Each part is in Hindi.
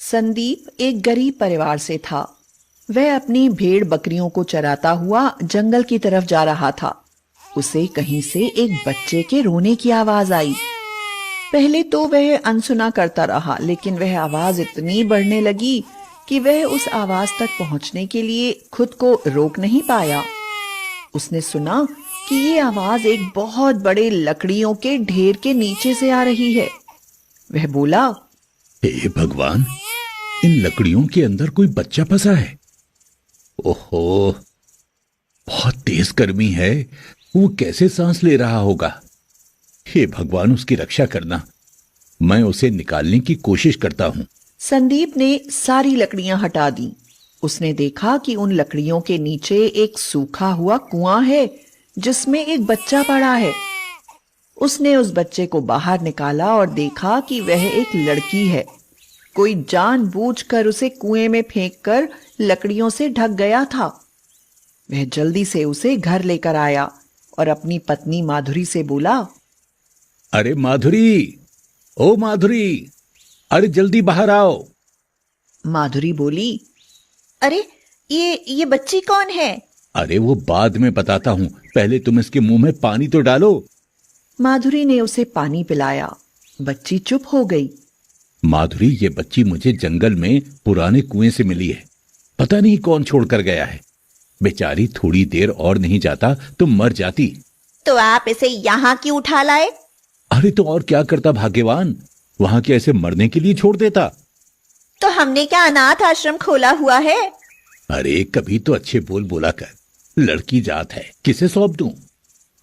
संदीप एक गरीब परिवार से था। वह अपनी भेड़ बकरियों को चराता हुआ जंगल की तरफ जा रहा था। उसे कहीं से एक बच्चे के रोने की आवाज आई। पहले तो वह अनसुना करता रहा, लेकिन वह आवाज इतनी बढ़ने लगी कि वह उस आवाज तक पहुंचने के लिए खुद को रोक नहीं पाया। उसने सुना कि ये आवाज एक बहुत बड़े लकड़ियों के ढेर के नीचे से आ रही है। वह बोला, हे भगवान, इन लकड़ियों के अंदर कोई बच्चा फंसा है। ओहो, बहुत तेज गर्मी है, वो कैसे सांस ले रहा होगा। हे भगवान, उसकी रक्षा करना। मैं उसे निकालने की कोशिश करता हूं। संदीप ने सारी लकड़ियां हटा दी। उसने देखा कि उन लकड़ियों के नीचे एक सूखा हुआ कुआं है जिसमें एक बच्चा पड़ा है। उसने उस बच्चे को बाहर निकाला और देखा कि वह एक लड़की है। कोई जानबूझकर उसे कुएं में फेंककर लकड़ियों से ढक गया था। वह जल्दी से उसे घर लेकर आया और अपनी पत्नी माधुरी से बोला, अरे माधुरी, ओ माधुरी, अरे जल्दी बाहर आओ। माधुरी बोली, अरे ये बच्ची कौन है? अरे वो बाद में बताता हूं, पहले तुम इसके मुंह में पानी तो डालो। माधुरी ने उसे पानी पिलाया। बच्ची चुप हो गई। माधुरी, ये बच्ची मुझे जंगल में पुराने कुएं से मिली है। पता नहीं कौन छोड़कर गया है। बेचारी थोड़ी देर और नहीं जाता तो मर जाती। तो आप इसे यहाँ क्यों उठा लाए? अरे तो और क्या करता भाग्यवान, वहां क्या ऐसे मरने के लिए छोड़ देता। तो हमने क्या अनाथ आश्रम खोला हुआ है? अरे कभी तो अच्छे बोल बोला कर। लड़की जात है, किसे सौंप दूं?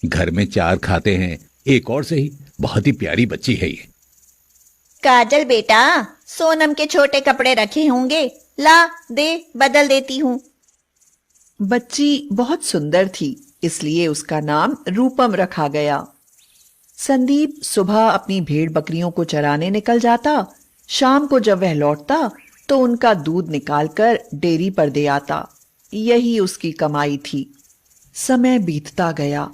घर में 4 खाते हैं, एक और सही। बहुत ही प्यारी बच्ची है ये। काजल बेटा, सोनम के छोटे कपड़े रखे होंगे, ला दे, बदल देती हूँ। बच्ची बहुत सुंदर थी, इसलिए उसका नाम रूपम रखा गया। संदीप सुबह अपनी भेड़ बकरियों को चराने निकल जाता। शाम को जब वह लौटता तो उनका दूध निकालकर डेयरी पर दे आता। यही उसकी कमाई थी। समय बीतता गया।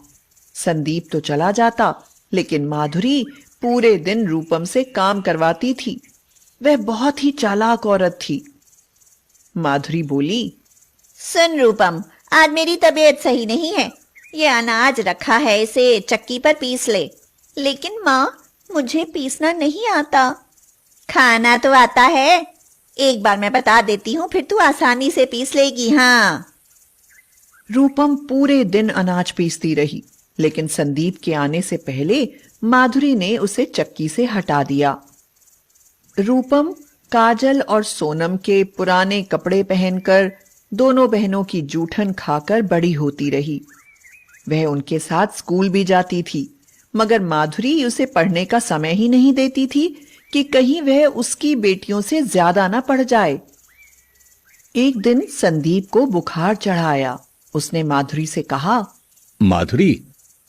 संदीप तो चला जाता, लेकिन माधुरी पूरे दिन रूपम से काम करवाती थी। वह बहुत ही चालाक औरत थी। माधुरी बोली, सुन रूपम, आज मेरी तबीयत सही नहीं है। ये अनाज रखा है, इसे चक्की पर पीस ले। लेकिन माँ, मुझे पीसना नहीं आता। खाना तो आता है, एक बार मैं बता देती हूँ, फिर तू आसानी से पीस लेगी। हाँ। रूपम पूरे दिन अनाज पीसती रही, लेकिन संदीप के आने से पहले माधुरी ने उसे चक्की से हटा दिया। रूपम काजल और सोनम के पुराने कपड़े पहनकर दोनों बहनों की जूठन खाकर बड़ी होती रही। वह उनके साथ स्कूल भी जाती थी, मगर माधुरी उसे पढ़ने का समय ही नहीं देती थी कि कहीं वह उसकी बेटियों से ज्यादा ना पढ़ जाए। एक दिन संदीप को बुखार चढ़ाया। उसने माधुरी से कहा, माधुरी,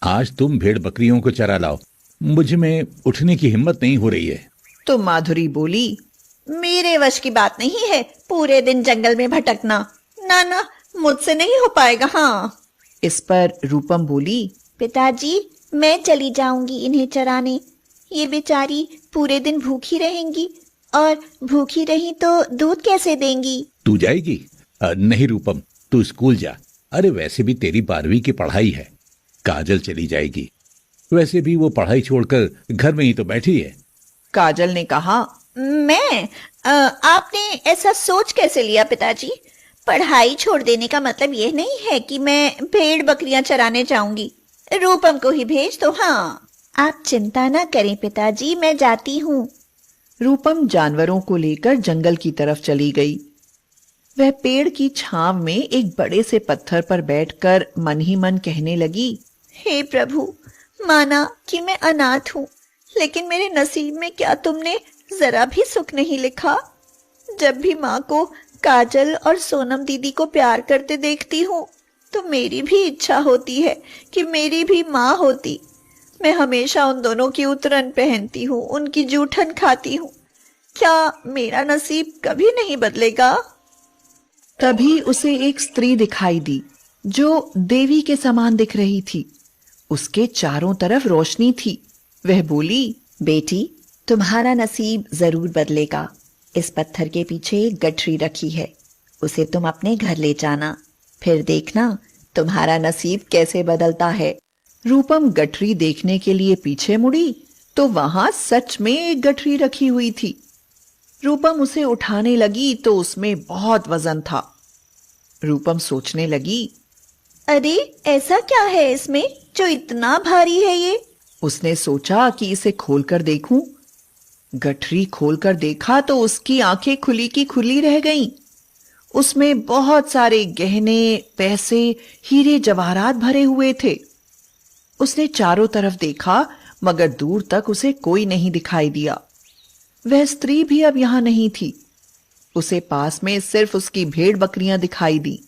आज तुम भेड़ बकरियों को चरा लाओ। मुझ में उठने की हिम्मत नहीं हो रही है। तो माधुरी बोली, मेरे वश की बात नहीं है पूरे दिन जंगल में भटकना। ना ना, मुझसे नहीं हो पाएगा। हाँ। इस पर रूपम बोली, पिताजी, मैं चली जाऊंगी इन्हें चराने। ये बेचारी पूरे दिन भूखी रहेंगी, और भूखी रही तो दूध कैसे देंगी? तू जाएगी? नहीं रूपम, तू स्कूल जा। अरे वैसे भी तेरी 12वीं की पढ़ाई है। काजल चली जाएगी। वैसे भी वो पढ़ाई छोड़कर घर में ही तो बैठी है। काजल ने कहा, मैं आपने ऐसा सोच कैसे लिया पिताजी? पढ़ाई छोड़ देने का मतलब यह नहीं है कि मैं भेड़ बकरियां चराने जाऊंगी। रूपम को ही भेज दो। हाँ, आप चिंता ना करें पिताजी, मैं जाती हूँ। रूपम जानवरों को लेकर जंगल की तरफ चली गई। वह पेड़ की छांव में एक बड़े से पत्थर पर बैठकर मन ही मन कहने लगी, हे प्रभु, माना कि मैं अनाथ हूँ, लेकिन मेरे नसीब में क्या तुमने जरा भी सुख नहीं लिखा? जब भी माँ को काजल और सोनम दीदी को प्यार करते देखती हूँ तो मेरी भी इच्छा होती है कि मेरी भी माँ होती। मैं हमेशा उन दोनों की उतरन पहनती हूँ, उनकी जूठन खाती हूँ। क्या मेरा नसीब कभी नहीं बदलेगा? तभी उसे एक स्त्री दिखाई दी जो देवी के समान दिख रही थी। उसके चारों तरफ रोशनी थी। वह बोली, बेटी, तुम्हारा नसीब जरूर बदलेगा। इस पत्थर के पीछे एक गठरी रखी है, उसे तुम अपने घर ले जाना, फिर देखना तुम्हारा नसीब कैसे बदलता है। रूपम गठरी देखने के लिए पीछे मुड़ी तो वहां सच में एक गठरी रखी हुई थी। रूपम उसे उठाने लगी तो उसमें बहुत वजन था। रूपम सोचने लगी, अरे ऐसा क्या है इसमें जो इतना भारी है ये? उसने सोचा कि इसे खोलकर देखूं। गठरी खोलकर देखा तो उसकी आंखें खुली की खुली रह गईं। उसमें बहुत सारे गहने, पैसे, हीरे जवाहरात भरे हुए थे। उसने चारों तरफ देखा मगर दूर तक उसे कोई नहीं दिखाई दिया। वह स्त्री भी अब यहां नहीं थी। उसे पास में सिर्फ उसकी भेड़ बकरियां दिखाई दी।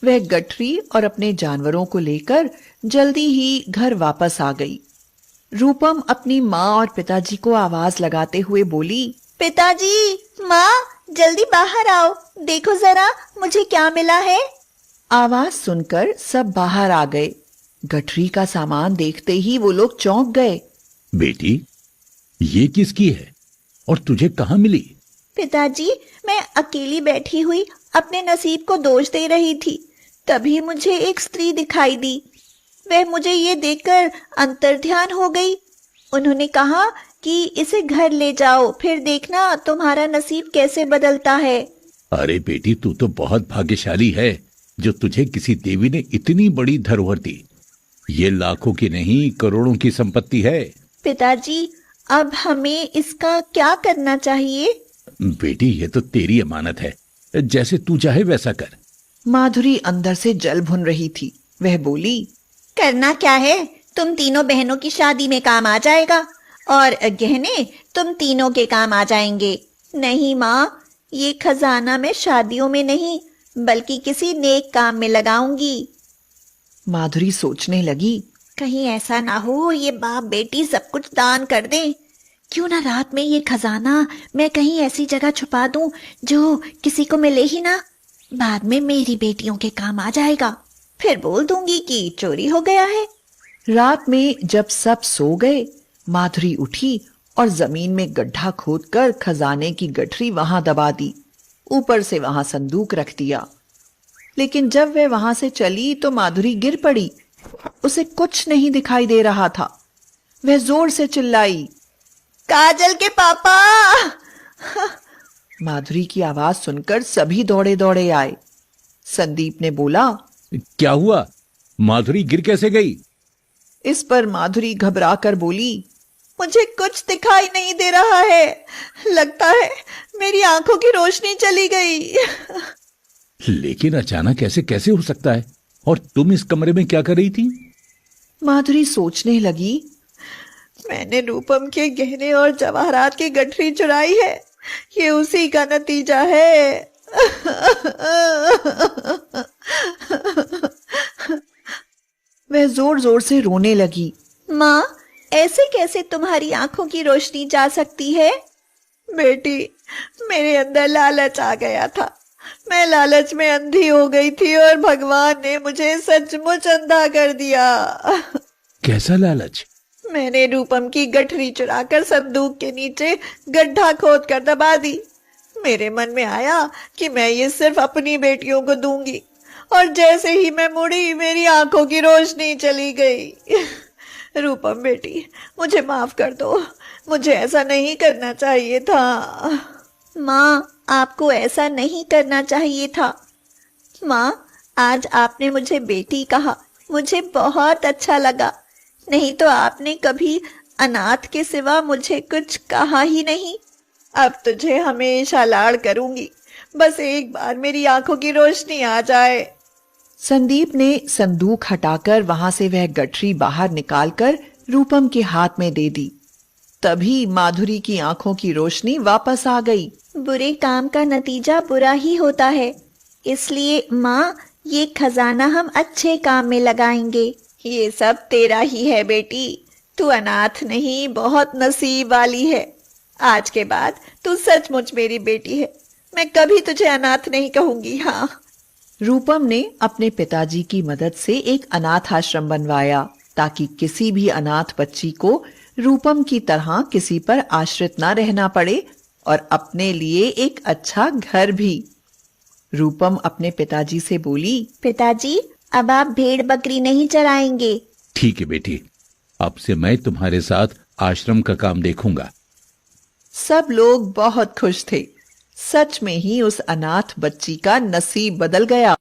वह गठरी और अपने जानवरों को लेकर जल्दी ही घर वापस आ गई। रूपम अपनी माँ और पिताजी को आवाज लगाते हुए बोली, पिताजी, माँ, जल्दी बाहर आओ, देखो जरा मुझे क्या मिला है। आवाज सुनकर सब बाहर आ गए। गठरी का सामान देखते ही वो लोग चौंक गए। बेटी, ये किसकी है और तुझे कहाँ मिली? पिताजी, मैं अकेली बैठी हुई अपने नसीब को दोष दे रही थी, तभी मुझे एक स्त्री दिखाई दी। वह मुझे ये देखकर अंतर्ध्यान हो गई। उन्होंने कहा कि इसे घर ले जाओ, फिर देखना तुम्हारा नसीब कैसे बदलता है। अरे बेटी, तू तो बहुत भाग्यशाली है जो तुझे किसी देवी ने इतनी बड़ी धरोहर दी। ये लाखों की नहीं, करोड़ों की संपत्ति है। पिताजी, अब हमें इसका क्या करना चाहिए? बेटी, ये तो तेरी अमानत है, जैसे तू चाहे वैसा कर। माधुरी अंदर से जल भुन रही थी। वह बोली, करना क्या है? तुम तीनों बहनों की शादी में काम आ जाएगा और गहने तुम तीनों के काम आ जाएंगे। नहीं माँ, ये खजाना मैं शादियों में नहीं बल्कि किसी नेक काम में लगाऊंगी। माधुरी सोचने लगी, कहीं ऐसा ना हो ये बाप बेटी सब कुछ दान कर दें। क्यों ना रात में ये खजाना मैं कहीं ऐसी जगह छुपा दूं जो किसी को मिले ही ना। बाद में मेरी बेटियों के काम आ जाएगा, फिर बोल दूंगी कि चोरी हो गया है। रात में जब सब सो गए, माधुरी उठी और जमीन में गड्ढा खोदकर खजाने की गठरी वहां दबा दी। ऊपर से वहां संदूक रख दिया। लेकिन जब वह वहां से चली तो माधुरी गिर पड़ी। उसे कुछ नहीं दिखाई दे रहा था। वह जोर से चिल्लाई, काजल के पापा! माधुरी की आवाज सुनकर सभी दौड़े दौड़े आए। संदीप ने बोला, क्या हुआ? माधुरी गिर कैसे गई? इस पर माधुरी घबरा कर बोली, मुझे कुछ दिखाई नहीं दे रहा है, लगता है मेरी आंखों की रोशनी चली गई। लेकिन अचानक ऐसे कैसे हो सकता है? और तुम इस कमरे में क्या कर रही थी? माधुरी सोचने लगी, मैंने रूपम के गहने और जवाहरात की गठरी चुराई है, ये उसी का नतीजा है। वह जोर जोर से रोने लगी। माँ, ऐसे कैसे तुम्हारी आंखों की रोशनी जा सकती है? बेटी, मेरे अंदर लालच आ गया था। मैं लालच में अंधी हो गई थी और भगवान ने मुझे सचमुच अंधा कर दिया। कैसा लालच? मैंने रूपम की गठरी चुराकर संदूक के नीचे गड्ढा खोद कर दबा दी। मेरे मन में आया कि मैं ये सिर्फ अपनी बेटियों को दूंगी, और जैसे ही मैं मुड़ी मेरी आंखों की रोशनी चली गई। रूपम बेटी, मुझे माफ कर दो, मुझे ऐसा नहीं करना चाहिए था। माँ, आपको ऐसा नहीं करना चाहिए था। माँ, आज आपने मुझे बेटी कहा, मुझे बहुत अच्छा लगा। नहीं तो आपने कभी अनाथ के सिवा मुझे कुछ कहा ही नहीं। अब तुझे हमेशा लाड़ करूंगी, बस एक बार मेरी आंखों की रोशनी आ जाए। संदीप ने संदूक हटाकर वहां से वह गठरी बाहर निकालकर रूपम के हाथ में दे दी। तभी माधुरी की आंखों की रोशनी वापस आ गई। बुरे काम का नतीजा बुरा ही होता है, इसलिए माँ, ये खजाना हम अच्छे काम में लगाएंगे। ये सब तेरा ही है बेटी, तू अनाथ नहीं, बहुत नसीब वाली है। आज के बाद तू सचमुच मेरी बेटी है, मैं कभी तुझे अनाथ नहीं कहूंगी। हाँ। रूपम ने अपने पिताजी की मदद से एक अनाथ आश्रम बनवाया ताकि किसी भी अनाथ बच्ची को रूपम की तरह किसी पर आश्रित न रहना पड़े और अपने लिए एक अच्छा घर भी। रूपम अपने पिताजी से बोली, पिताजी, अब आप भेड़ बकरी नहीं चराएंगे। ठीक है बेटी, अब से मैं तुम्हारे साथ आश्रम का काम देखूंगा। सब लोग बहुत खुश थे। सच में ही उस अनाथ बच्ची का नसीब बदल गया।